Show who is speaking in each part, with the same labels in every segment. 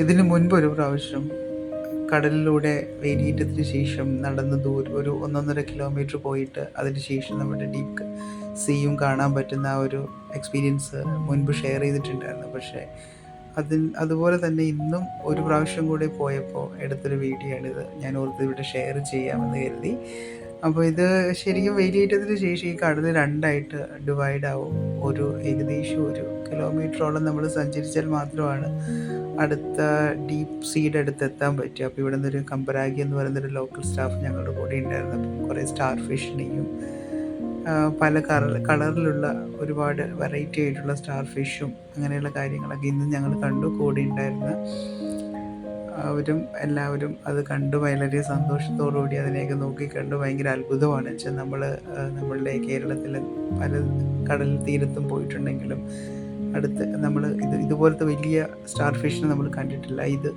Speaker 1: ഇതിന് മുൻപ് ഒരു പ്രാവശ്യം കടലിലൂടെ വേലിയേറ്റത്തിന് ശേഷം നടന്ന് ദൂരം ഒരു 1.5 കിലോമീറ്റർ പോയിട്ട് അതിന് ശേഷം നമ്മുടെ ഡീപ്പ് സീയും കാണാൻ പറ്റുന്ന ആ ഒരു എക്സ്പീരിയൻസ് മുൻപ് ഷെയർ ചെയ്തിട്ടുണ്ടായിരുന്നു. പക്ഷേ അതുപോലെ തന്നെ ഇന്നും ഒരു പ്രാവശ്യം കൂടി പോയപ്പോൾ എടുത്തൊരു വീഡിയോ ആണിത്. ഞാൻ ഓർത്ത് ഇവിടെ ഷെയർ ചെയ്യാമെന്ന് കരുതി. അപ്പോൾ ഇത് ശരിക്കും വേലിയേറ്റത്തിന് ശേഷം ഈ കടൽ രണ്ടായിട്ട് ഡിവൈഡ് ആവും. ഏകദേശം 1 കിലോമീറ്ററോളം നമ്മൾ സഞ്ചരിച്ചാൽ മാത്രമാണ് അടുത്ത ഡീപ്പ് സീയുടെ അടുത്ത് എത്താൻ പറ്റുക. അപ്പോൾ ഇവിടെ നിന്നൊരു കമ്പരാഗി എന്ന് പറയുന്നൊരു ലോക്കൽ സ്റ്റാഫ് ഞങ്ങളുടെ കൂടെ ഉണ്ടായിരുന്നു. അപ്പം കുറേ സ്റ്റാർ ഫിഷിനെയും പല കളറിലുള്ള ഒരുപാട് വെറൈറ്റി ആയിട്ടുള്ള സ്റ്റാർ ഫിഷും അങ്ങനെയുള്ള കാര്യങ്ങളൊക്കെ ഇന്ന് ഞങ്ങൾ കണ്ടു. കൂടെ ഉണ്ടായിരുന്ന എല്ലാവരും അത് കണ്ടു വളരെ സന്തോഷത്തോടുകൂടി അതിനെയൊക്കെ നോക്കിക്കണ്ടു. ഭയങ്കര അത്ഭുതമാണ് വെച്ചാൽ നമ്മളുടെ കേരളത്തിൽ പല കടൽ തീരത്തും പോയിട്ടുണ്ടെങ്കിലും നമ്മൾ ഇതുപോലത്തെ വലിയ സ്റ്റാർ ഫിഷിനെ നമ്മൾ കണ്ടിട്ടില്ല. ഇത്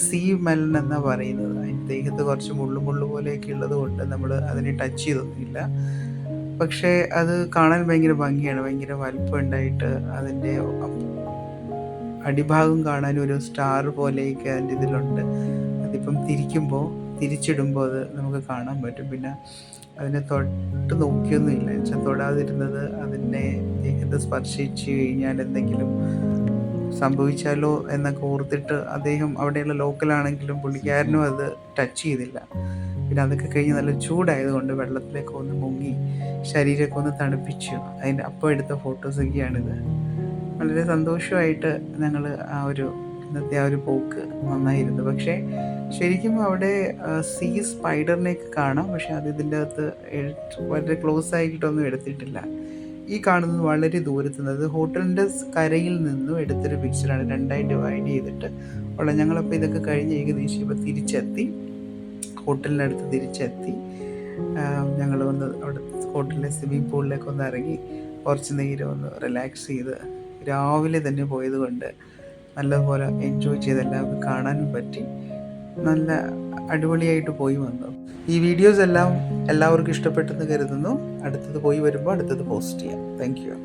Speaker 1: സീ മെലൺ എന്നാണ് പറയുന്നത്. അതിൻ്റെ ദേഹത്ത് കുറച്ച് മുള്ളു പോലെയൊക്കെ ഉള്ളത് കൊണ്ട് നമ്മൾ അതിനെ ടച്ച് ചെയ്തൊന്നുമില്ല. പക്ഷേ അത് കാണാൻ ഭയങ്കര ഭംഗിയാണ്. ഭയങ്കര വലിപ്പം ഉണ്ടായിട്ട് അതിൻ്റെ അടിഭാഗം കാണാൻ ഒരു സ്റ്റാർ പോലെയൊക്കെ അതിൻ്റെ ഇതിലുണ്ട്. അതിപ്പം തിരിച്ചിടുമ്പോൾ അത് നമുക്ക് കാണാൻ പറ്റും. പിന്നെ അതിനെ തൊട്ട് നോക്കിയൊന്നുമില്ല വെച്ചാൽ തൊടാതിരുന്നത് അതിനെ ദേഹത്ത് സ്പർശിച്ച് കഴിഞ്ഞാൽ എന്തെങ്കിലും സംഭവിച്ചാലോ എന്നൊക്കെ ഓർത്തിട്ട് അദ്ദേഹം അവിടെയുള്ള ലോക്കലാണെങ്കിലും പുള്ളിക്കാരനും അത് ടച്ച് ചെയ്തില്ല. പിന്നെ അതൊക്കെ കഴിഞ്ഞ് നല്ല ചൂടായതുകൊണ്ട് വെള്ളത്തിലേക്ക് ഒന്ന് മുങ്ങി ശരീരമൊക്കെ ഒന്ന് തണുപ്പിച്ചു. അതിൻ്റെ അപ്പോൾ എടുത്ത ഫോട്ടോസൊക്കെയാണിത്. വളരെ സന്തോഷമായിട്ട് ഞങ്ങൾ ഇന്നത്തെ ആ ഒരു പോക്ക് നന്നായിരുന്നു. പക്ഷേ ശരിക്കും അവിടെ സീ സ്പൈഡറിനെയൊക്കെ കാണാം. പക്ഷേ അത് ഇതിൻ്റെ അകത്ത് വളരെ ക്ലോസ് ആയിട്ടൊന്നും എടുത്തിട്ടില്ല. ഈ കാണുന്നത് വളരെ ദൂരത്ത് നിന്ന് ഹോട്ടലിൻ്റെ കരയിൽ നിന്നും എടുത്തൊരു പിക്ചറാണ്. രണ്ടായി ഡിവൈഡ് ചെയ്തിട്ട് ഞങ്ങളപ്പോൾ ഇതൊക്കെ കഴിഞ്ഞ് ഏകദേശം ഇപ്പോൾ തിരിച്ചെത്തി, ഹോട്ടലിൻ്റെ അടുത്ത് തിരിച്ചെത്തി. ഞങ്ങൾ അവിടെ ഹോട്ടലിലെ സ്വിമ്മിംഗ് പൂളിലേക്ക് ഒന്ന് ഇറങ്ങി കുറച്ച് നേരം ഒന്ന് റിലാക്സ് ചെയ്ത് രാവിലെ തന്നെ പോയത് കൊണ്ട് നല്ലപോലെ എൻജോയ് ചെയ്ത് എല്ലാവർക്കും കാണാനും പറ്റി. നല്ല അടിപൊളിയായിട്ട് പോയി വന്നു. ഈ വീഡിയോസ് എല്ലാം എല്ലാവർക്കും ഇഷ്ടപ്പെട്ടെന്ന് കരുതുന്നു. അടുത്തത് പോയി വരുമ്പോൾ അടുത്തത് പോസ്റ്റ് ചെയ്യാം. Thank you.